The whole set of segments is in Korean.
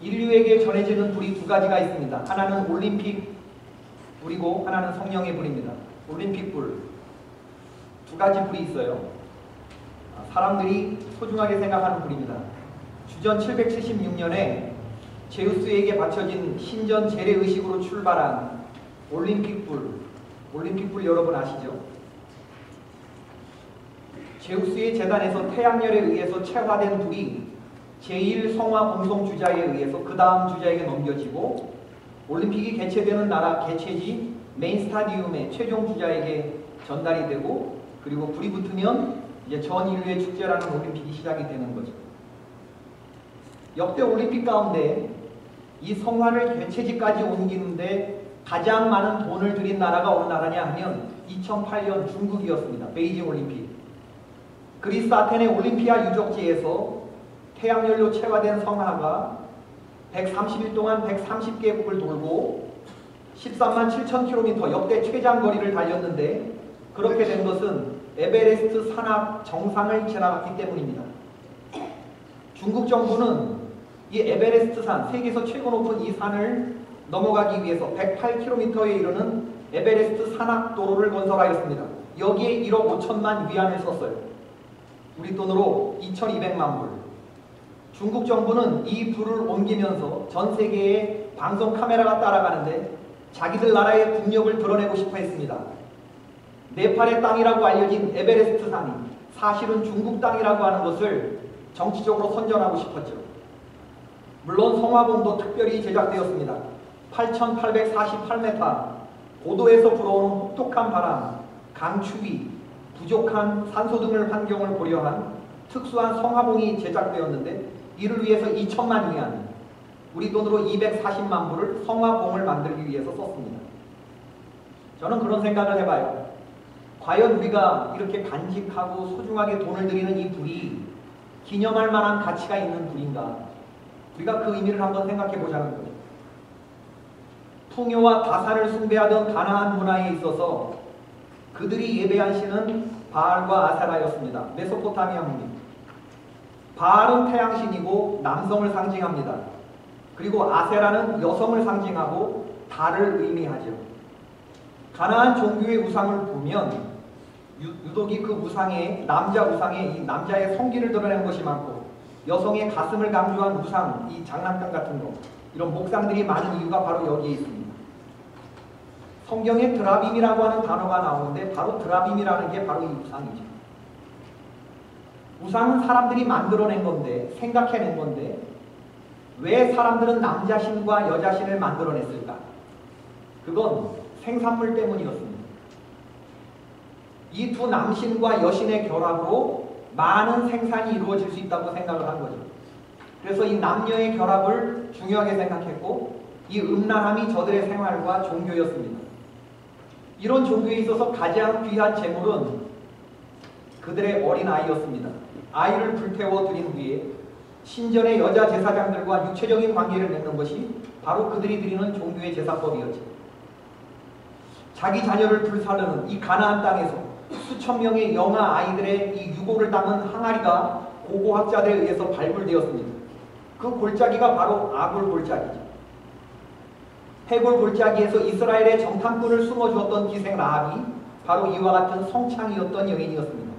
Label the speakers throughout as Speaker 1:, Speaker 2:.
Speaker 1: 인류에게 전해지는 불이 두 가지가 있습니다. 하나는 올림픽 불이고 하나는 성령의 불입니다. 올림픽 불. 두 가지 불이 있어요. 사람들이 소중하게 생각하는 불입니다. 주전 776년에 제우스에게 바쳐진 신전 재래의식으로 출발한 올림픽 불. 올림픽 불 여러분 아시죠? 제우스의 재단에서 태양열에 의해서 체화된 불이 제1성화 공동주자에 의해서 그 다음 주자에게 넘겨지고 올림픽이 개최되는 나라 개최지 메인 스타디움의 최종 주자에게 전달이 되고 그리고 불이 붙으면 이제 전 인류의 축제라는 올림픽이 시작이 되는 거죠. 역대 올림픽 가운데 이 성화를 개최지까지 옮기는데 가장 많은 돈을 들인 나라가 어느 나라냐 하면 2008년 중국이었습니다. 베이징 올림픽. 그리스 아테네 올림피아 유적지에서 태양열로 체화된 성화가 130일 동안 130개국을 돌고 13만 7천 킬로미터 역대 최장 거리를 달렸는데 그렇게 된 것은 에베레스트 산악 정상을 지나갔기 때문입니다. 중국 정부는 이 에베레스트 산, 세계에서 최고 높은 이 산을 넘어가기 위해서 108km에 이르는 에베레스트 산악도로를 건설하였습니다. 여기에 1억 5천만 위안을 썼어요. 우리 돈으로 2,200만 불. 중국 정부는 이 불을 옮기면서 전 세계의 방송 카메라가 따라가는데 자기들 나라의 국력을 드러내고 싶어 했습니다. 네팔의 땅이라고 알려진 에베레스트 산이 사실은 중국 땅이라고 하는 것을 정치적으로 선전하고 싶었죠. 물론 성화봉도 특별히 제작되었습니다. 8,848m, 고도에서 불어오는 혹독한 바람, 강추위, 부족한 산소 등을 환경을 고려한 특수한 성화봉이 제작되었는데 이를 위해서 2천만 위안, 우리 돈으로 240만 불을 성화봉을 만들기 위해서 썼습니다. 저는 그런 생각을 해봐요. 과연 우리가 이렇게 간직하고 소중하게 돈을 들이는 이 불이 기념할 만한 가치가 있는 불인가? 우리가 그 의미를 한번 생각해 보자는 거죠. 풍요와 다산을 숭배하던 가나안 문화에 있어서 그들이 예배한 신은 바알과 아세라였습니다. 메소포타미아 문명. 바알은 태양신이고 남성을 상징합니다. 그리고 아세라는 여성을 상징하고 달을 의미하죠. 가나안 종교의 우상을 보면 유독이 그 우상에 남자 우상에 이 남자의 성기를 드러내는 것이 많고 여성의 가슴을 강조한 우상, 이 장난감 같은 거 이런 목상들이 많은 이유가 바로 여기에 있습니다. 성경에 드라빔이라고 하는 단어가 나오는데 바로 드라빔이라는 게 바로 이 우상이죠. 우상은 사람들이 만들어낸 건데 생각해낸 건데 왜 사람들은 남자신과 여자신을 만들어냈을까? 그건 생산물 때문이었습니다. 이 두 남신과 여신의 결합으로 많은 생산이 이루어질 수 있다고 생각을 한 거죠. 그래서 이 남녀의 결합을 중요하게 생각했고 이 음란함이 저들의 생활과 종교였습니다. 이런 종교에 있어서 가장 귀한 재물은 그들의 어린아이였습니다. 아이를 불태워 드린 후에 신전의 여자 제사장들과 육체적인 관계를 맺는 것이 바로 그들이 드리는 종교의 제사법이었죠. 자기 자녀를 불살르는 이 가나안 땅에서 수천 명의 영아 아이들의 이 유고를 담은 항아리가 고고학자들에 의해서 발굴되었습니다. 그 골짜기가 바로 아골 골짜기죠. 해골 골짜기에서 이스라엘의 정탐꾼을 숨어주었던 기생 라합이 바로 이와 같은 성창이었던 여인이었습니다.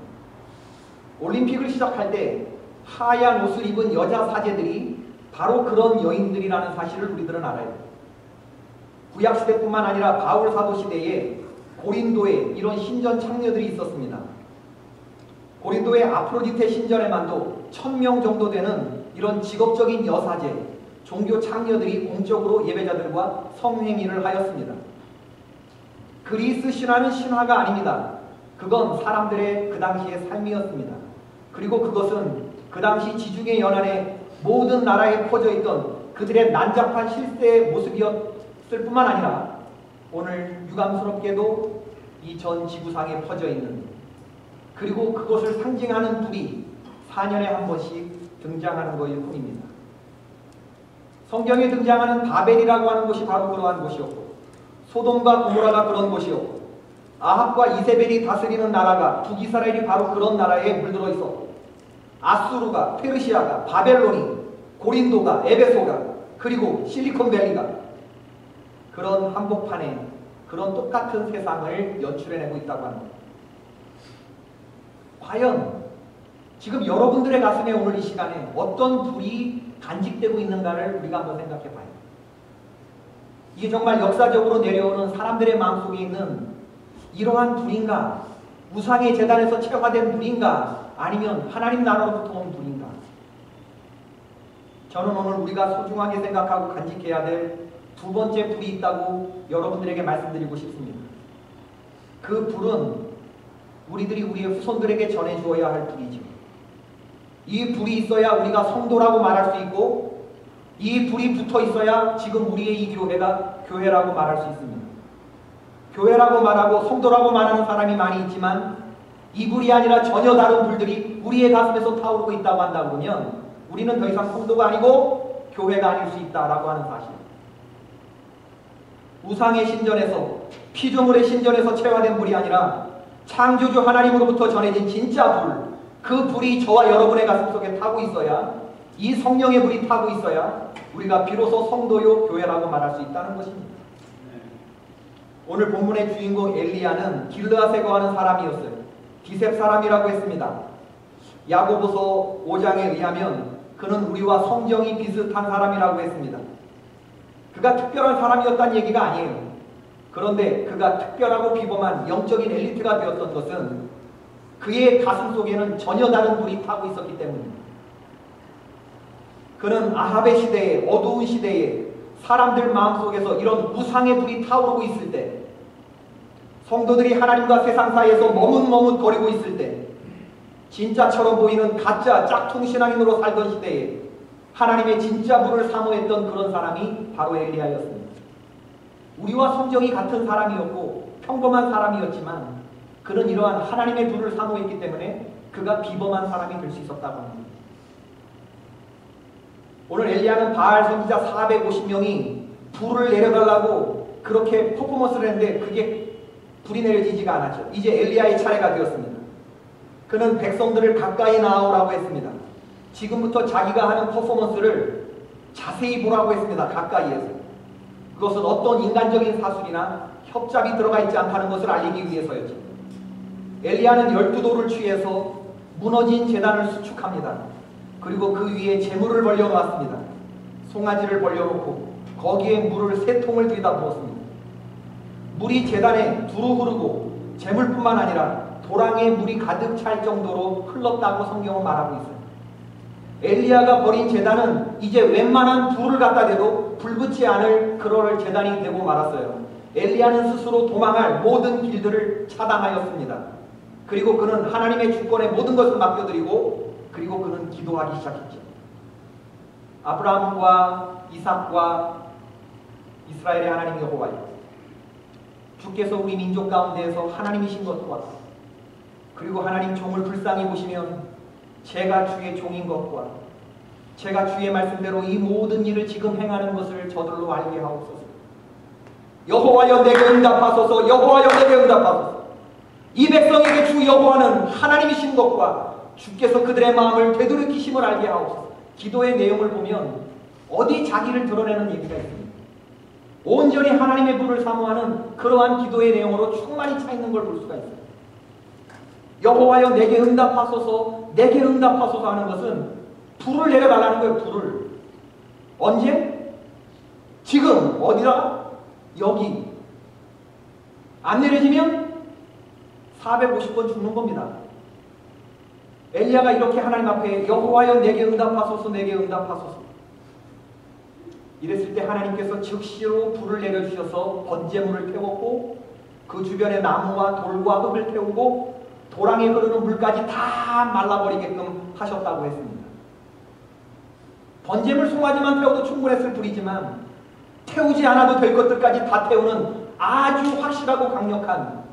Speaker 1: 올림픽을 시작할 때 하얀 옷을 입은 여자 사제들이 바로 그런 여인들이라는 사실을 우리들은 알아야 돼요. 구약시대뿐만 아니라 바울 사도 시대에 고린도에 이런 신전 창녀들이 있었습니다. 고린도의 아프로디테 신전에만도 1000명 정도 되는 이런 직업적인 여사제, 종교 창녀들이 공적으로 예배자들과 성행위를 하였습니다. 그리스 신화는 신화가 아닙니다. 그건 사람들의 그 당시의 삶이었습니다. 그리고 그것은 그 당시 지중해 연안의 모든 나라에 퍼져 있던 그들의 난잡한 실세의 모습이었을 뿐만 아니라 오늘 유감스럽게도 이 전 지구상에 퍼져 있는 그리고 그것을 상징하는 불이 4년에 한 번씩 등장하는 것일 뿐입니다. 성경에 등장하는 바벨이라고 하는 곳이 바로 그러한 곳이었고 소돔과 고모라가 그런 곳이었고 아합과 이세벨이 다스리는 나라가 북이스라엘이 바로 그런 나라에 물들어 있었고 아수르가, 페르시아가, 바벨론이, 고린도가, 에베소가 그리고 실리콘밸리가 그런 한복판에 그런 똑같은 세상을 연출해내고 있다고 합니다. 과연 지금 여러분들의 가슴에 오늘 이 시간에 어떤 불이 간직되고 있는가를 우리가 한번 생각해 봐요. 이게 정말 역사적으로 내려오는 사람들의 마음속에 있는 이러한 불인가? 우상의 제단에서 체화된 불인가? 아니면 하나님 나라로부터 온 불인가? 저는 오늘 우리가 소중하게 생각하고 간직해야 될 두 번째 불이 있다고 여러분들에게 말씀드리고 싶습니다. 그 불은 우리들이 우리의 후손들에게 전해주어야 할 불이죠. 이 불이 있어야 우리가 성도라고 말할 수 있고, 이 불이 붙어 있어야 지금 우리의 이 교회가 교회라고 말할 수 있습니다. 교회라고 말하고 성도라고 말하는 사람이 많이 있지만 이 불이 아니라 전혀 다른 불들이 우리의 가슴에서 타오르고 있다고 한다 그러면 우리는 더 이상 성도가 아니고 교회가 아닐 수 있다라고 하는 사실. 우상의 신전에서, 피조물의 신전에서 체화된 불이 아니라 창조주 하나님으로부터 전해진 진짜 불, 그 불이 저와 여러분의 가슴 속에 타고 있어야, 이 성령의 불이 타고 있어야 우리가 비로소 성도요 교회라고 말할 수 있다는 것입니다. 오늘 본문의 주인공 엘리야는 길르앗에 거하는 사람이었어요. 디셉 사람이라고 했습니다. 야고보서 5장에 의하면 그는 우리와 성정이 비슷한 사람이라고 했습니다. 그가 특별한 사람이었다는 얘기가 아니에요. 그런데 그가 특별하고 비범한 영적인 엘리트가 되었던 것은 그의 가슴 속에는 전혀 다른 불이 타고 있었기 때문입니다. 그는 아합의 시대에, 어두운 시대에 사람들 마음속에서 이런 우상의 불이 타오르고 있을 때, 성도들이 하나님과 세상 사이에서 머뭇머뭇거리고 있을 때, 진짜처럼 보이는 가짜 짝퉁 신앙인으로 살던 시대에 하나님의 진짜 불을 사모했던 그런 사람이 바로 엘리야였습니다. 우리와 성정이 같은 사람이었고 평범한 사람이었지만 그는 이러한 하나님의 불을 사모했기 때문에 그가 비범한 사람이 될 수 있었다고 합니다. 오늘 엘리야는 바알 선지자 450명이 불을 내려달라고 그렇게 퍼포먼스를 했는데 그게 불이 내려지지가 않았죠. 이제 엘리야의 차례가 되었습니다. 그는 백성들을 가까이 나오라고 했습니다. 지금부터 자기가 하는 퍼포먼스를 자세히 보라고 했습니다. 가까이에서. 그것은 어떤 인간적인 사술이나 협잡이 들어가 있지 않다는 것을 알리기 위해서였죠. 엘리야는 12돌을 취해서 무너진 제단을 수축합니다. 그리고 그 위에 재물을 벌려놓았습니다. 송아지를 벌려놓고 거기에 물을 3통을 들이다 부었습니다. 물이 제단에 두루 흐르고 재물뿐만 아니라 도랑에 물이 가득 찰 정도로 흘렀다고 성경은 말하고 있어요. 엘리야가 버린 제단은 이제 웬만한 불을 갖다 대도 불붙지 않을 그럴 제단이 되고 말았어요. 엘리야는 스스로 도망할 모든 길들을 차단하였습니다. 그리고 그는 하나님의 주권에 모든 것을 맡겨드리고 그리고 그는 기도하기 시작했죠. 아브라함과 이삭과 이스라엘의 하나님 여호와여, 주께서 우리 민족 가운데에서 하나님이신 것과 그리고 하나님 종을 불쌍히 보시면 제가 주의 종인 것과 제가 주의 말씀대로 이 모든 일을 지금 행하는 것을 저들로 알게 하옵소서. 여호와여 내게 응답하소서. 여호와여 내게 응답하소서. 이 백성에게 주 여호와는 하나님이신 것과 주께서 그들의 마음을 되돌이키심을 알게 하옵소서. 기도의 내용을 보면 어디 자기를 드러내는 얘기가 있습니다. 온전히 하나님의 불을 사모하는 그러한 기도의 내용으로 충만히 차 있는 걸 볼 수가 있어요. 여호와여 내게 응답하소서, 내게 응답하소서 하는 것은 불을 내려달라는 거예요. 불을. 언제? 지금. 어디다가? 여기. 안 내려지면 450번 죽는 겁니다. 엘리야가 이렇게 하나님 앞에 여호와여 내게 응답하소서, 내게 응답하소서 이랬을 때 하나님께서 즉시로 불을 내려주셔서 번제물을 태웠고 그 주변에 나무와 돌과 흙을 태우고 도랑에 흐르는 물까지 다 말라버리게끔 하셨다고 했습니다. 번제물 송아지만 태워도 충분했을 불이지만 태우지 않아도 될 것들까지 다 태우는 아주 확실하고 강력한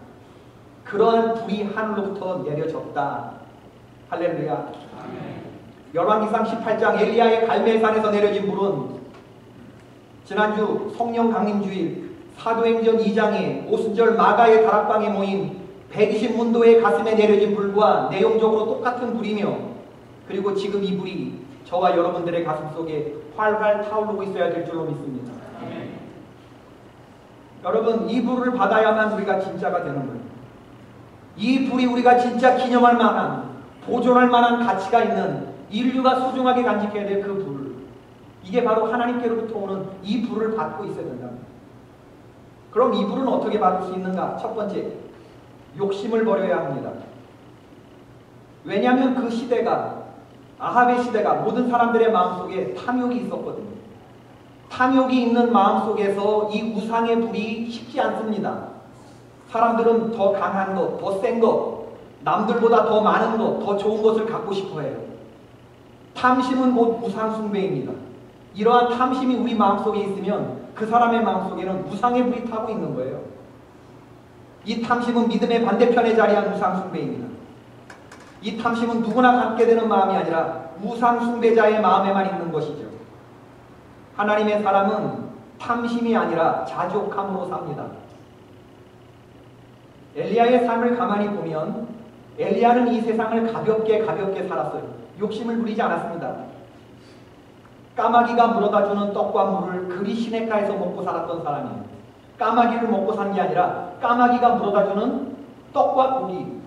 Speaker 1: 그러한 불이 하늘로부터 내려졌다. 할렐루야. 아멘. 열왕기상 18장 엘리야의 갈멜산에서 내려진 불은 지난주 성령 강림주일 사도행전 2장에 오순절 마가의 다락방에 모인 120문도의 가슴에 내려진 불과 내용적으로 똑같은 불이며 그리고 지금 이 불이 저와 여러분들의 가슴 속에 활활 타오르고 있어야 될 줄로 믿습니다. 여러분, 이 불을 받아야만 우리가 진짜가 되는 거예요. 이 불이 우리가 진짜 기념할 만한, 보존할 만한 가치가 있는, 인류가 소중하게 간직해야 될 그 불, 이게 바로 하나님께로부터 오는 이 불을 받고 있어야 된다. 그럼 이 불은 어떻게 받을 수 있는가? 첫 번째, 욕심을 버려야 합니다. 왜냐하면 그 시대가, 아합의 시대가 모든 사람들의 마음속에 탐욕이 있었거든요. 탐욕이 있는 마음속에서 이 우상의 불이 식지 않습니다. 사람들은 더 강한 것, 더 센 것, 남들보다 더 많은 것, 더 좋은 것을 갖고 싶어 해요. 탐심은 곧 우상 숭배입니다. 이러한 탐심이 우리 마음속에 있으면 그 사람의 마음속에는 우상의 불이 타고 있는 거예요. 이 탐심은 믿음의 반대편에 자리한 우상 숭배입니다. 이 탐심은 누구나 갖게 되는 마음이 아니라 우상 숭배자의 마음에만 있는 것이죠. 하나님의 사람은 탐심이 아니라 자족함으로 삽니다. 엘리야의 삶을 가만히 보면 엘리야는 이 세상을 가볍게 살았어요. 욕심을 부리지 않았습니다. 까마귀가 물어다주는 떡과 물을 그리 시냇가에서 먹고 살았던 사람이에요. 까마귀를 먹고 산 게 아니라 까마귀가 물어다주는 떡과 고기,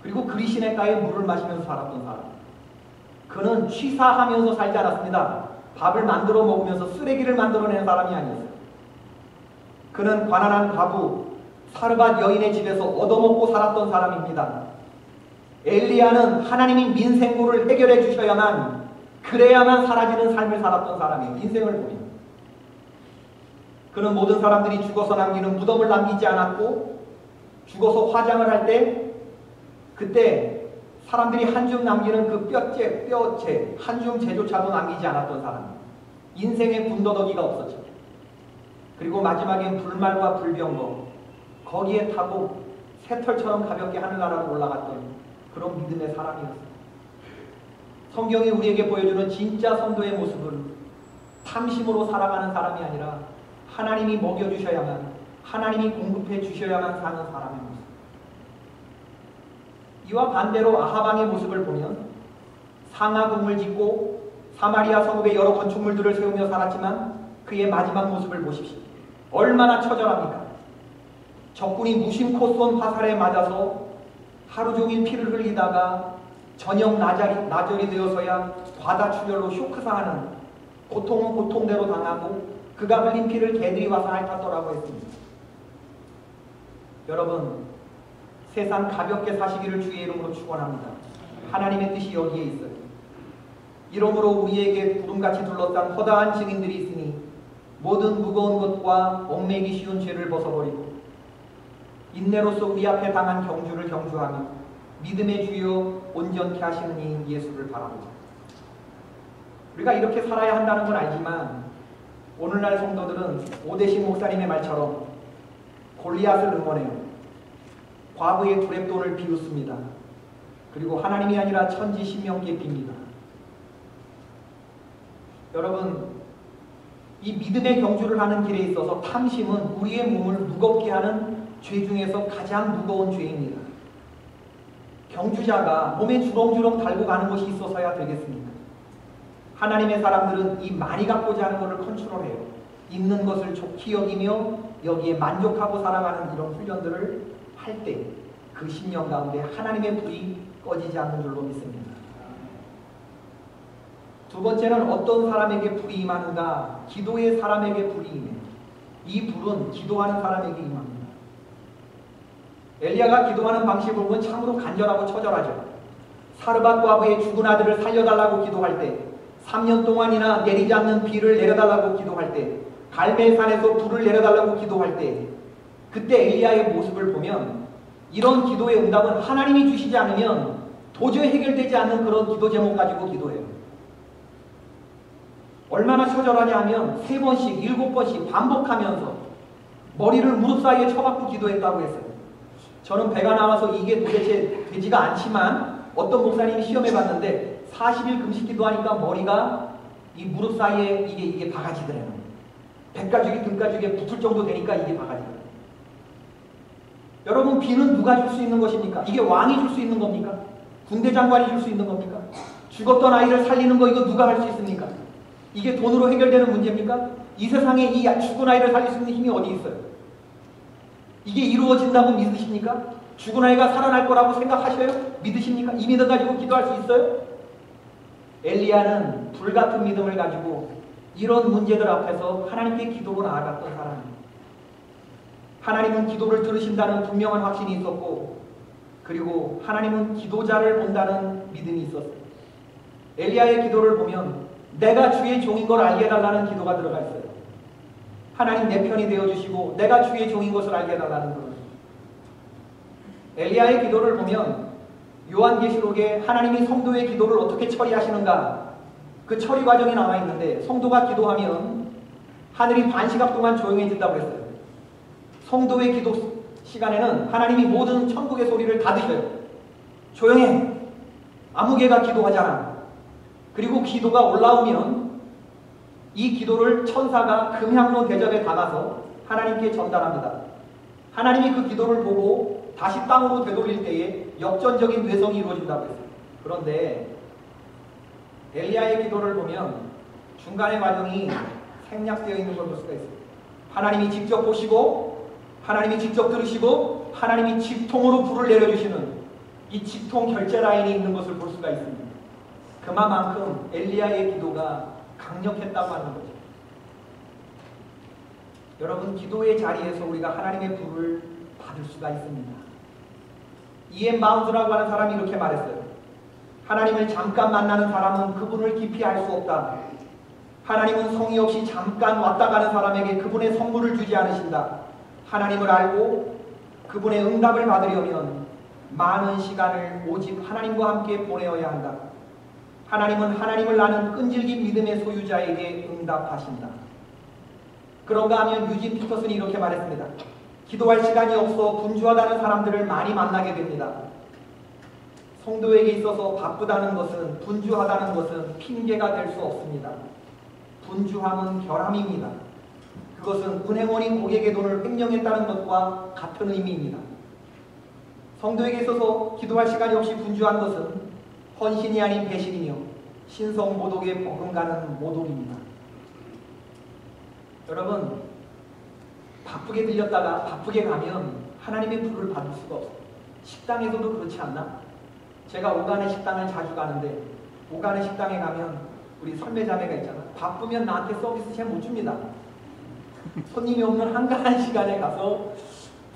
Speaker 1: 그리고 그리 시냇가에 물을 마시면서 살았던 사람. 그는 취사하면서 살지 않았습니다. 밥을 만들어 먹으면서 쓰레기를 만들어내는 사람이 아니었어요. 그는 가난한 과부, 사르밧 여인의 집에서 얻어먹고 살았던 사람입니다. 엘리야는 하나님이 민생고를 해결해 주셔야만, 그래야만 사라지는 삶을 살았던 사람이에요. 인생을 보면. 그는 모든 사람들이 죽어서 남기는 무덤을 남기지 않았고, 죽어서 화장을 할 때 그때 사람들이 한 줌 남기는 그 뼈째 한 줌 재조차도 남기지 않았던 사람. 인생의 군더더기가 없었죠. 그리고 마지막엔 불말과 불병거, 거기에 타고 새털처럼 가볍게 하늘나라로 올라갔던 그런 믿음의 사람이었어요. 성경이 우리에게 보여주는 진짜 성도의 모습은 탐심으로 살아가는 사람이 아니라 하나님이 먹여주셔야만, 하나님이 공급해 주셔야만 사는 사람의 모습. 이와 반대로 아하방의 모습을 보면 상하궁을 짓고 사마리아 성읍에 여러 건축물들을 세우며 살았지만 그의 마지막 모습을 보십시오. 얼마나 처절합니까? 적군이 무심코 쏜 화살에 맞아서 하루 종일 피를 흘리다가 저녁 나절이 되어서야 과다출혈로 쇼크상하는, 고통은 고통대로 당하고 그가 흘린 피를 개들이 와서 핥았더라고 했습니다. 여러분, 세상 가볍게 사시기를 주의 이름으로 축원합니다. 하나님의 뜻이 여기에 있어요. 이러므로 우리에게 구름같이 둘러싼 허다한 증인들이 있으니 모든 무거운 것과 얽매이기 쉬운 죄를 벗어버리고 인내로서 우리 앞에 당한 경주를 경주하며 믿음의 주여 온전케 하시는 이인 예수를 바라보자. 우리가 이렇게 살아야 한다는 건 알지만 오늘날 성도들은 오대신 목사님의 말처럼 골리앗을 응원해요. 과부의 두렙돈을 비웃습니다. 그리고 하나님이 아니라 천지 신명기에 빕니다. 여러분, 이 믿음의 경주를 하는 길에 있어서 탐심은 우리의 몸을 무겁게 하는 죄 중에서 가장 무거운 죄입니다. 경주자가 몸에 주렁주렁 달고 가는 것이 있어서야 되겠습니까? 하나님의 사람들은 이 많이 갖고자 하는 것을 컨트롤해요. 있는 것을 좋게 여기며 여기에 만족하고 살아가는 이런 훈련들을 할 때 그 심령 가운데 하나님의 불이 꺼지지 않는 줄로 믿습니다. 두 번째는 어떤 사람에게 불이 임하는가? 기도의 사람에게 불이 임해요. 이 불은 기도하는 사람에게 임합니다. 엘리야가 기도하는 방식을 보면 참으로 간절하고 처절하죠. 사르밧 과부의 죽은 아들을 살려달라고 기도할 때, 3년 동안이나 내리지 않는 비를 내려달라고 기도할 때, 갈멜산에서 불을 내려달라고 기도할 때, 그때 엘리야의 모습을 보면 이런 기도의 응답은 하나님이 주시지 않으면 도저히 해결되지 않는 그런 기도 제목 가지고 기도해요. 얼마나 처절하냐 하면 3번씩 7번씩 반복하면서 머리를 무릎 사이에 쳐박고 기도했다고 했어요. 저는 배가 나와서 이게 도대체 되지가 않지만 어떤 목사님이 시험해 봤는데 40일 금식 기도하니까 머리가 이 무릎 사이에 이게 바가지더래요. 백가죽이 등가죽에 붙을 정도 되니까 이게 바가지더래요. 여러분, 비는 누가 줄 수 있는 것입니까? 이게 왕이 줄 수 있는 겁니까? 군대 장관이 줄 수 있는 겁니까? 죽었던 아이를 살리는 거 이거 누가 할 수 있습니까? 이게 돈으로 해결되는 문제입니까? 이 세상에 이 죽은 아이를 살릴 수 있는 힘이 어디 있어요? 이게 이루어진다고 믿으십니까? 죽은 아이가 살아날 거라고 생각하셔요? 믿으십니까? 이 믿음 가지고 기도할 수 있어요? 엘리야는 불같은 믿음을 가지고 이런 문제들 앞에서 하나님께 기도로 나아갔던 사람입니다. 하나님은 기도를 들으신다는 분명한 확신이 있었고, 그리고 하나님은 기도자를 본다는 믿음이 있었어요. 엘리야의 기도를 보면 내가 주의 종인 걸 알게 해달라는 기도가 들어가 있어요. 하나님 내 편이 되어주시고 내가 주의 종인 것을 알게 해달라는 거예요. 엘리야의 기도를 보면 요한계시록에 하나님이 성도의 기도를 어떻게 처리하시는가, 그 처리 과정이 나와 있는데, 성도가 기도하면 하늘이 반시간 동안 조용해진다고 했어요. 성도의 기도 시간에는 하나님이 모든 천국의 소리를 다 드셔요. 조용해. 아무개가 기도하잖아. 그리고 기도가 올라오면 이 기도를 천사가 금향로 대접에 담아서 하나님께 전달합니다. 하나님이 그 기도를 보고 다시 땅으로 되돌릴 때에 역전적인 뇌성이 이루어진다고 했어요. 그런데 엘리야의 기도를 보면 중간의 과정이 생략되어 있는 걸 볼 수가 있어요. 하나님이 직접 보시고, 하나님이 직접 들으시고, 하나님이 직통으로 불을 내려주시는 이 직통 결제 라인이 있는 것을 볼 수가 있습니다. 그만큼 엘리야의 기도가 강력했다고 하는 거죠. 여러분, 기도의 자리에서 우리가 하나님의 불을 받을 수가 있습니다. 이엠 마운드라고 하는 사람이 이렇게 말했어요. 하나님을 잠깐 만나는 사람은 그분을 깊이 알 수 없다. 하나님은 성의 없이 잠깐 왔다 가는 사람에게 그분의 선물을 주지 않으신다. 하나님을 알고 그분의 응답을 받으려면 많은 시간을 오직 하나님과 함께 보내어야 한다. 하나님은 하나님을 아는 끈질긴 믿음의 소유자에게 응답하신다. 그런가 하면 유진 피터슨이 이렇게 말했습니다. 기도할 시간이 없어 분주하다는 사람들을 많이 만나게 됩니다. 성도에게 있어서 바쁘다는 것은, 분주하다는 것은 핑계가 될 수 없습니다. 분주함은 결함입니다. 그것은 은행원이 고객의 돈을 횡령했다는 것과 같은 의미입니다. 성도에게 있어서 기도할 시간이 없이 분주한 것은 헌신이 아닌 배신이며 신성 모독에 버금가는 모독입니다. 여러분, 바쁘게 들렸다가 바쁘게 가면 하나님의 불을 받을 수가 없어요. 식당에서도 그렇지 않나? 제가 오간의 식당을 자주 가는데, 오간의 식당에 가면 우리 선배자매가 있잖아. 바쁘면 나한테 서비스 잘 못 줍니다. 손님이 없는 한가한 시간에 가서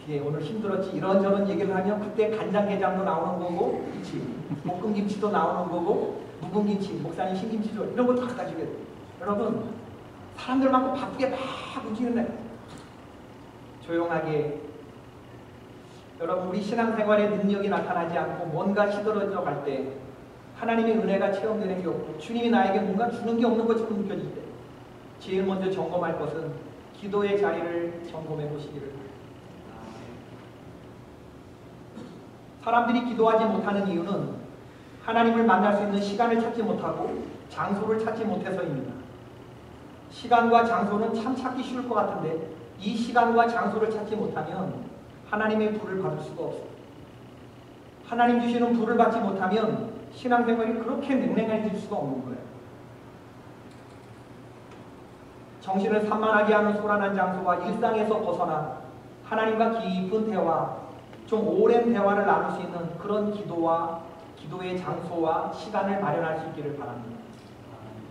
Speaker 1: 뒤에 오늘 힘들었지 이런저런 얘기를 하면 그때 간장게장도 나오는 거고, 그렇지, 볶음김치도 나오는 거고, 묵은김치, 목사님 신김치 줘, 이런 거 다 가지고 해요. 여러분, 사람들 많고 바쁘게 막 움직이는데 조용하게, 여러분, 우리 신앙생활에 능력이 나타나지 않고 뭔가 시들어져 갈 때, 하나님의 은혜가 체험되는 게 없고 주님이 나에게 뭔가 주는 게 없는 것처럼 느껴질 때, 제일 먼저 점검할 것은 기도의 자리를 점검해 보시기를 바랍니다. 사람들이 기도하지 못하는 이유는 하나님을 만날 수 있는 시간을 찾지 못하고 장소를 찾지 못해서입니다. 시간과 장소는 참 찾기 쉬울 것 같은데, 이 시간과 장소를 찾지 못하면 하나님의 불을 받을 수가 없어요. 하나님 주시는 불을 받지 못하면 신앙생활이 그렇게 냉랭해질 수가 없는 거예요. 정신을 산만하게 하는 소란한 장소와 일상에서 벗어나 하나님과 깊은 대화, 좀 오랜 대화를 나눌 수 있는 그런 기도의 장소와 시간을 마련할 수 있기를 바랍니다.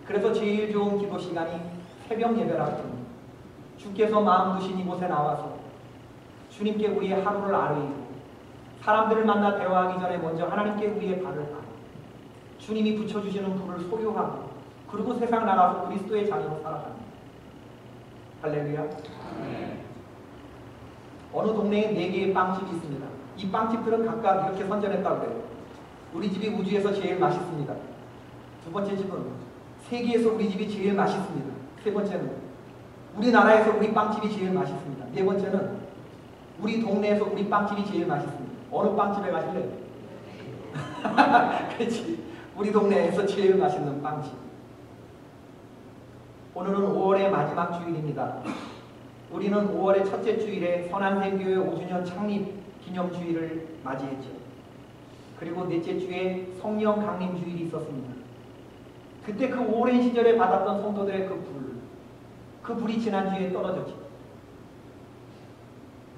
Speaker 1: 그래서 제일 좋은 기도 시간이 새벽 예배라고 합니다. 주께서 마음 두신 이곳에 나와서 주님께 우리의 하루를 아뢰이고, 사람들을 만나 대화하기 전에 먼저 하나님께 우리의 발을 밟고, 주님이 붙여주시는 불을 소유하고, 그리고 세상 나가서 그리스도의 자녀로 살아갑니다. 할렐루야. 어느 동네에 4개의 빵집이 있습니다. 이 빵집들은 각각 이렇게 선전했다고 해요. 우리 집이 우주에서 제일 맛있습니다. 두 번째 집은 세계에서 우리 집이 제일 맛있습니다. 세 번째는 우리나라에서 우리 빵집이 제일 맛있습니다. 네 번째는 우리 동네에서 우리 빵집이 제일 맛있습니다. 어느 빵집에 가실래요? 그렇지. 우리 동네에서 제일 맛있는 빵집. 오늘은 5월의 마지막 주일입니다. 우리는 5월의 첫째 주일에 선한생교회 5주년 창립 기념주일을 맞이했죠. 그리고 넷째 주에 성령 강림 주일이 있었습니다. 그때 그 오랜 시절에 받았던 성도들의 그 불이 지난 뒤에 떨어졌죠.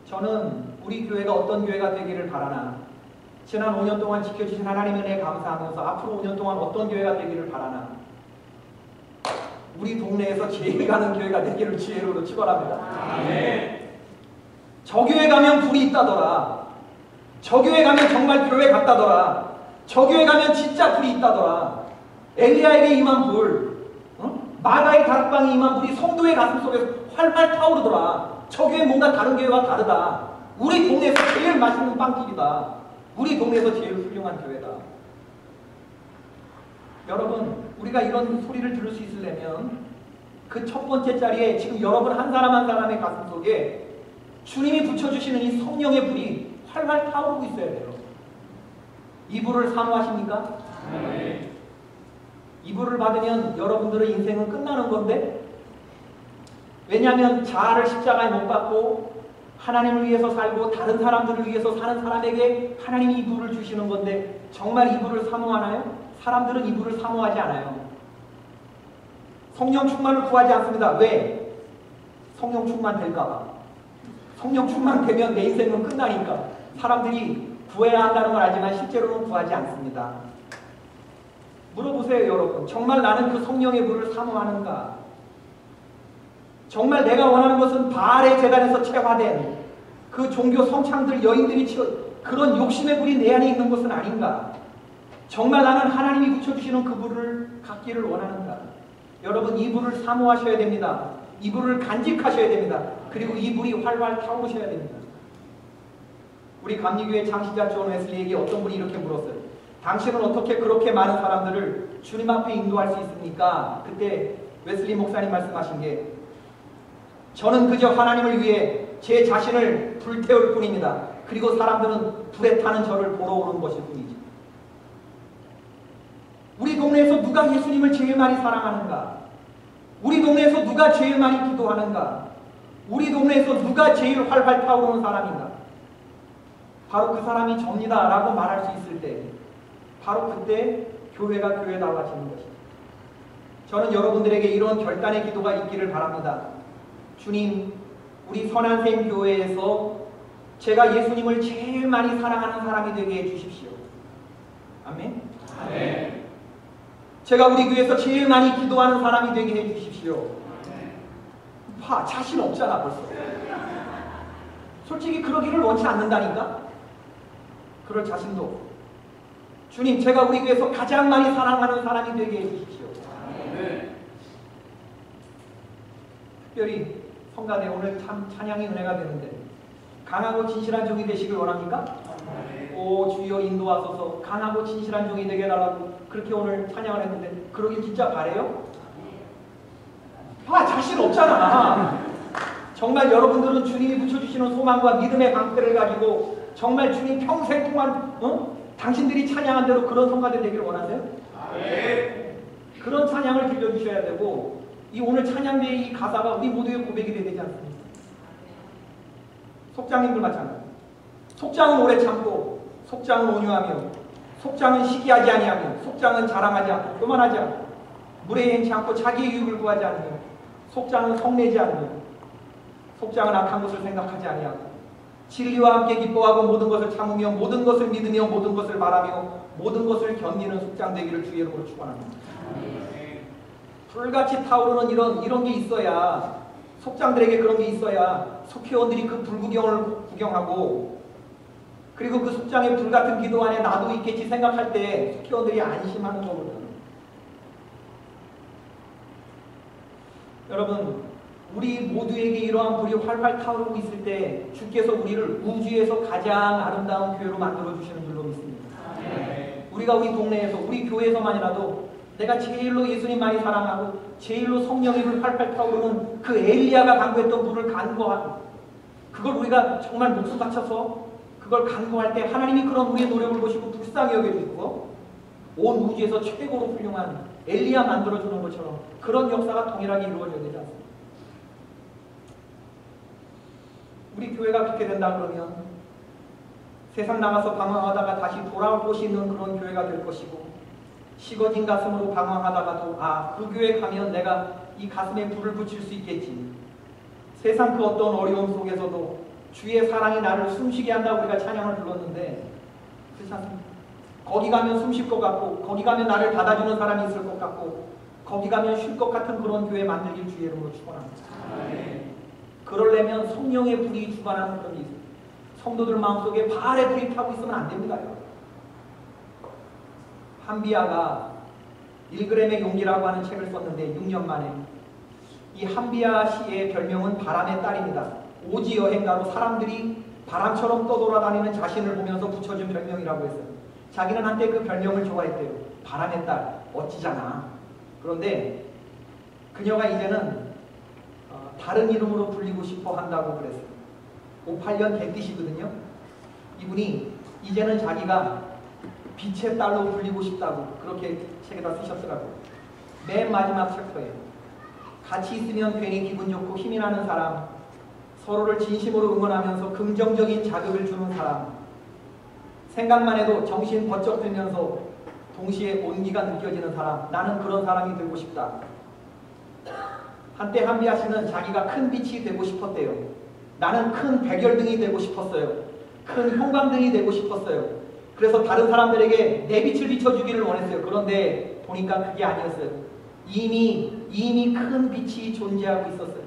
Speaker 1: 저는 우리 교회가 어떤 교회가 되기를 바라나, 지난 5년 동안 지켜주신 하나님의 은혜에 감사하면서 앞으로 5년 동안 어떤 교회가 되기를 바라나, 우리 동네에서 제일 가는 교회가 되기를 주의로 축원합니다. 아멘. 저 교회 가면 불이 있다더라. 저 교회 가면 정말 교회 같다더라. 저 교회 가면 진짜 불이 있다더라. 엘리야에게 임한 불, 마가의 다락방에 임한 불이 성도의 가슴 속에서 활활 타오르더라. 저 교회 뭔가 다른 교회와 다르다. 우리 동네에서 제일 맛있는 빵집이다. 우리 동네에서 제일 훌륭한 교회다. 여러분, 우리가 이런 소리를 들을 수 있으려면 그 첫 번째 자리에 지금 여러분 한 사람 한 사람의 가슴 속에 주님이 붙여주시는 이 성령의 불이 활활 타오르고 있어야 돼요. 이 불을 사모하십니까? 네. 이 불을 받으면 여러분들의 인생은 끝나는 건데, 왜냐하면 자아를 십자가에 못 박고 하나님을 위해서 살고 다른 사람들을 위해서 사는 사람에게 하나님이 이 불을 주시는 건데, 정말 이 불을 사모하나요? 사람들은 이 불을 사모하지 않아요. 성령 충만을 구하지 않습니다. 왜? 성령 충만 될까봐. 성령 충만 되면 내 인생은 끝나니까. 사람들이 구해야 한다는 걸 알지만 실제로는 구하지 않습니다. 물어보세요, 여러분. 정말 나는 그 성령의 불을 사모하는가? 정말 내가 원하는 것은 바알의 제단에서 체화된 그 종교 성창들, 여인들이 그런 욕심의 불이 내 안에 있는 것은 아닌가? 정말 나는 하나님이 붙여주시는 그 불을 갖기를 원하는가? 여러분, 이 불을 사모하셔야 됩니다. 이 불을 간직하셔야 됩니다. 그리고 이 불이 활활 타오르셔야 됩니다. 우리 감리교회 창시자 존 웨슬리에게 어떤 분이 이렇게 물었어요. 당신은 어떻게 그렇게 많은 사람들을 주님 앞에 인도할 수 있습니까? 그때 웨슬리 목사님 말씀하신 게, 저는 그저 하나님을 위해 제 자신을 불태울 뿐입니다. 그리고 사람들은 불에 타는 저를 보러 오는 것일 뿐이지. 우리 동네에서 누가 예수님을 제일 많이 사랑하는가? 우리 동네에서 누가 제일 많이 기도하는가? 우리 동네에서 누가 제일 활활 타오르는 사람인가? 바로 그 사람이 접니다 라고 말할 수 있을 때, 바로 그때 교회가 교회다워지는 것입니다. 저는 여러분들에게 이런 결단의 기도가 있기를 바랍니다. 주님, 우리 선한샘 교회에서 제가 예수님을 제일 많이 사랑하는 사람이 되게 해주십시오. 아멘. 아멘. 제가 우리 교회에서 제일 많이 기도하는 사람이 되게 해주십시오. 봐, 자신 없잖아 벌써. 솔직히 그러기를 원치 않는다니까. 그럴 자신도 없고. 주님, 제가 우리 교회에서 가장 많이 사랑하는 사람이 되게 해주십시오. 특별히 성가대 오늘 참 찬양이 은혜가 되는데, 강하고 진실한 종이 되시길 원합니까? 오 주여 인도하소서, 강하고 진실한 종이 되게 해달라고 그렇게 오늘 찬양을 했는데, 그러길 진짜 바래요? 봐, 자신 없잖아. 정말 여러분들은 주님이 붙여주시는 소망과 믿음의 방패를 가지고 정말 주님 평생 동안 당신들이 찬양한 대로 그런 성가대 되기를 원하세요? 그런 찬양을 들려주셔야 되고, 이 오늘 찬양대의 이 가사가 우리 모두의 고백이 되지 않습니까? 속장님들 마찬가지. 속장은 오래 참고, 속장은 온유하며, 속장은 시기하지 아니하며, 속장은 자랑하지 않고 교만하지 않고, 물에 행치 않고 자기의 유익을 구하지 않으며, 속장은 성내지 않으며, 속장은 악한 것을 생각하지 아니하고, 진리와 함께 기뻐하고 모든 것을 참으며 모든 것을 믿으며 모든 것을 바라며 모든 것을 견디는 속장 되기를 주의 이름으로 축원합니다. 불같이 타오르는 이런 게 있어야, 속장들에게 그런 게 있어야 속회원들이 그 불구경을 구경하고, 그리고 그 속장의 불같은 기도 안에 나도 있겠지 생각할 때 속회원들이 안심하는 거거든. 여러분, 우리 모두에게 이러한 불이 활활 타오르고 있을 때 주께서 우리를 우주에서 가장 아름다운 교회로 만들어주시는 줄로 믿습니다. 우리가 우리 동네에서, 우리 교회에서만이라도 내가 제일로 예수님 많이 사랑하고 제일로 성령의 불 활활 타오르는 그 엘리야가 간구했던 불을 간구하고, 그걸 우리가 정말 목숨 바쳐서 그걸 간구할 때 하나님이 그런 우리의 노력을 보시고 불쌍히 여겨주시고 온 우주에서 최고로 훌륭한 엘리야 만들어주는 것처럼 그런 역사가 동일하게 이루어져야 되지 않습니까? 우리 교회가 그렇게 된다 그러면 세상 나가서 방황하다가 다시 돌아올 곳이 있는 그런 교회가 될 것이고, 식어진 가슴으로 방황하다가도 그 교회 가면 내가 이 가슴에 불을 붙일 수 있겠지. 세상 그 어떤 어려움 속에서도 주의 사랑이 나를 숨쉬게 한다고 우리가 찬양을 불렀는데 그렇지 않습니까? 거기 가면 숨쉴 것 같고 거기 가면 나를 받아주는 사람이 있을 것 같고 거기 가면 쉴 것 같은 그런 교회 만들길 주의 이름으로 축원합니다. 그러려면 성령의 불이 주관하는 그런 게 있어요. 성도들 마음속에 바알의 불이 타고 있으면 안 됩니다. 한비아가 1g의 용기라고 하는 책을 썼는데 6년 만에 이 한비아 씨의 별명은 바람의 딸입니다. 오지 여행가로 사람들이 바람처럼 떠돌아다니는 자신을 보면서 붙여준 별명이라고 했어요. 자기는 한때 그 별명을 좋아했대요. 바람의 딸, 멋지잖아. 그런데 그녀가 이제는 다른 이름으로 불리고 싶어 한다고 그랬어요. 58년 개띠시거든요. 이분이 이제는 자기가 빛의 딸로 불리고 싶다고 그렇게 책에다 쓰셨더라고요. 맨 마지막 챕터에 같이 있으면 괜히 기분 좋고 힘이 나는 사람, 서로를 진심으로 응원하면서 긍정적인 자극을 주는 사람, 생각만 해도 정신 번쩍 들면서 동시에 온기가 느껴지는 사람, 나는 그런 사람이 되고 싶다. 한때 한비아 씨는 자기가 큰 빛이 되고 싶었대요. 나는 큰 백열등이 되고 싶었어요. 큰 형광등이 되고 싶었어요. 그래서 다른 사람들에게 내 빛을 비춰주기를 원했어요. 그런데 보니까 그게 아니었어요. 이미 큰 빛이 존재하고 있었어요.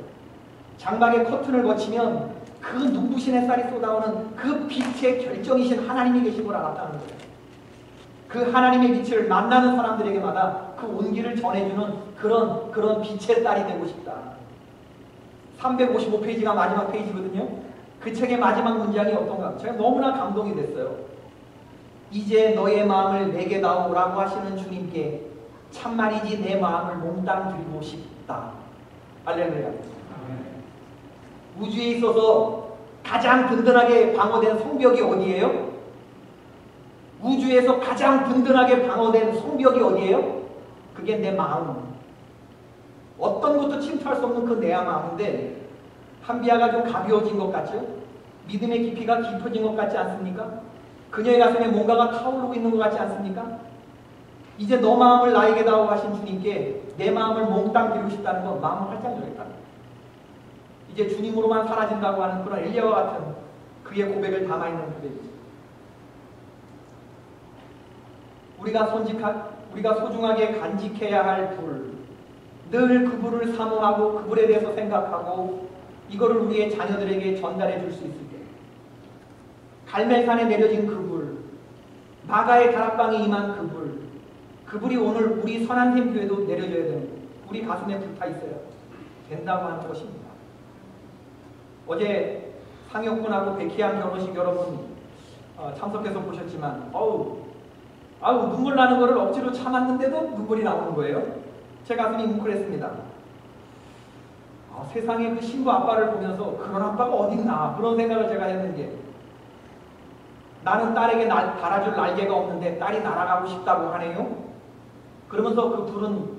Speaker 1: 장막의 커튼을 거치면 그 눈부신 햇살이 쏟아오는 그 빛의 결정이신 하나님이 계신 걸 알았다는 거예요. 그 하나님의 빛을 만나는 사람들에게마다 그 온기를 전해주는 그런 빛의 딸이 되고 싶다. 355페이지가 마지막 페이지거든요. 그 책의 마지막 문장이 어떤가? 제가 너무나 감동이 됐어요. 이제 너의 마음을 내게 다오라고 하시는 주님께 참말이지 내 마음을 몽땅 드리고 싶다. 할렐루야. 우주에 있어서 가장 든든하게 방어된 성벽이 어디예요? 우주에서 가장 든든하게 방어된 성벽이 어디예요? 그게 내 마음. 어떤 것도 침투할 수 없는 그 내 마음인데 한비아가 좀 가벼워진 것 같죠? 믿음의 깊이가 깊어진 것 같지 않습니까? 그녀의 가슴에 뭔가가 타오르고 있는 것 같지 않습니까? 이제 너 마음을 나에게 다오 하신 주님께 내 마음을 몽땅 드리고 싶다는 건 마음을 활짝 열겠다. 이제 주님으로만 사라진다고 하는 그런 엘리야와 같은 그의 고백을 담아있는 고백이죠. 우리가 소중하게 간직해야 할 불, 늘 그 불을 사모하고 그 불에 대해서 생각하고 이거를 우리의 자녀들에게 전달해 줄 수 있을 때 갈멜산에 내려진 그 불, 마가의 다락방에 임한 그 불, 그 불이 오늘 우리 선한샘 교회도 내려져야 되는 거예요. 우리 가슴에 불타 있어야 된다고 하는 것입니다. 어제 상혁군하고 백희양 결혼식 여러분 참석해서 보셨지만 눈물 나는 거를 억지로 참았는데도 눈물이 나오는 거예요. 제 가슴이 뭉클했습니다. 세상에 그 신부 아빠를 보면서 그런 아빠가 어딨나 그런 생각을 제가 했는데 나는 딸에게 달아줄 날개가 없는데 딸이 날아가고 싶다고 하네요. 그러면서 그 불은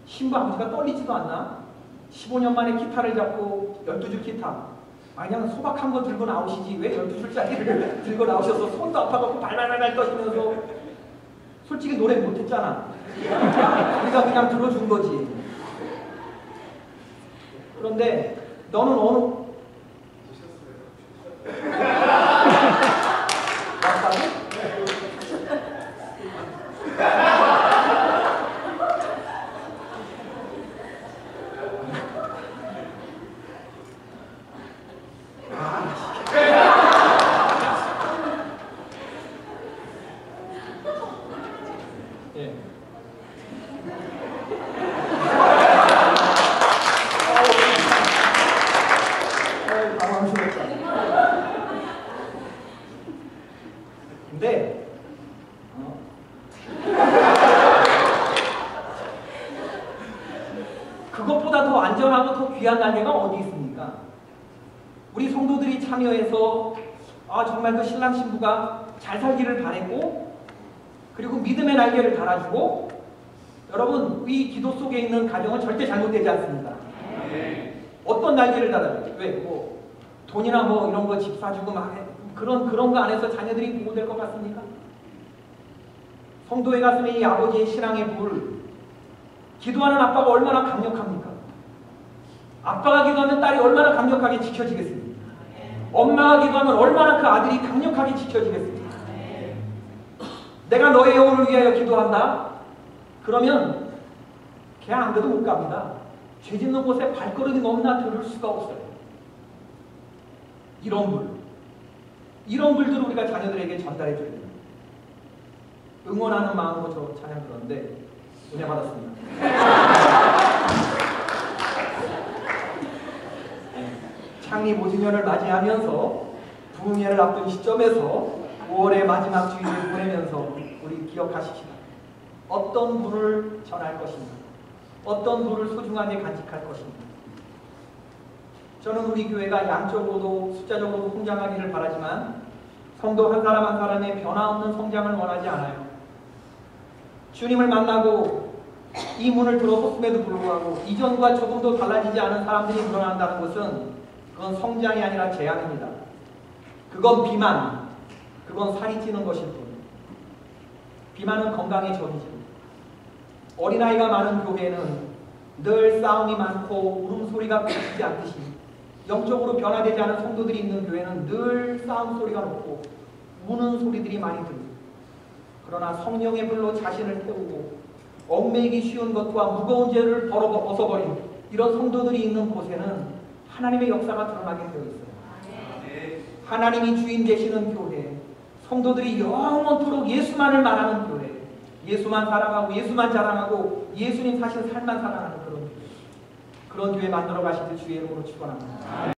Speaker 1: 신부 아버지가 떨리지도 않나? 15년 만에 기타를 잡고 12줄 기타 그냥 소박 한 거 들고 나오시지 왜 12줄짜리를 들고 나오셔서 손도 아파갖고 발발발발 떠시면서 솔직히 노래 못했잖아. 우리가 그냥 들어준 거지. 그런데 너는 왔다고? 근데 그것보다 더 안전하고 더 귀한 날개가 어디 있습니까? 우리 성도들이 참여해서 정말 그 신랑 신부가 잘 살기를 바랬고 그리고 믿음의 날개를 달아주고 여러분 이 기도 속에 있는 가정은 절대 잘못되지 않습니다. 어떤 날개를 달아줘요? 왜? 돈이나 이런 거 집 사주고 막 그런 거 안에서 자녀들이 보호될 것 같습니까? 성도의 가슴에 이 아버지의 신앙의 불, 기도하는 아빠가 얼마나 강력합니까? 아빠가 기도하면 딸이 얼마나 강력하게 지켜지겠습니까? 엄마가 기도하면 얼마나 그 아들이 강력하게 지켜지겠습니까? 내가 너의 영혼을 위하여 기도한다? 그러면 걔 안 돼도 못 갑니다. 죄 짓는 곳에 발걸음이 넘나 들을 수가 없어요. 이런 불들을 우리가 자녀들에게 전달해 줘야 됩니다. 응원하는 마음으로 저 찬양 들었는데 은혜 받았습니다. 창립 50년을 맞이하면서 부흥회를 앞둔 시점에서 5월의 마지막 주일을 보내면서 우리 기억하십시다. 어떤 분을 전할 것인가? 어떤 분을 소중하게 간직할 것인가? 저는 우리 교회가 양적으로도 숫자적으로도 성장하기를 바라지만 성도 한 사람 한 사람의 변화없는 성장을 원하지 않아요. 주님을 만나고 이 문을 들어섰음에도 불구하고 이전과 조금도 달라지지 않은 사람들이 늘어난다는 것은 그건 성장이 아니라 재앙입니다. 그건 비만, 그건 살이 찌는 것일 뿐. 비만은 건강의 전이죠. 어린아이가 많은 교회는 늘 싸움이 많고 울음소리가 그치지 않듯이 영적으로 변화되지 않은 성도들이 있는 교회는 늘 싸움 소리가 높고 우는 소리들이 많이 듭니다. 그러나 성령의 불로 자신을 태우고 얽매이기 쉬운 것과 무거운 죄를 벗어버린 이런 성도들이 있는 곳에는 하나님의 역사가 드러나게 되어 있어요. 하나님이 주인 되시는 교회, 성도들이 영원토록 예수만을 말하는 교회, 예수만 사랑하고 예수만 자랑하고 예수님 사신 삶만 사랑하는 그런 교회 만들어 가시길 주의 이름으로 축원합니다.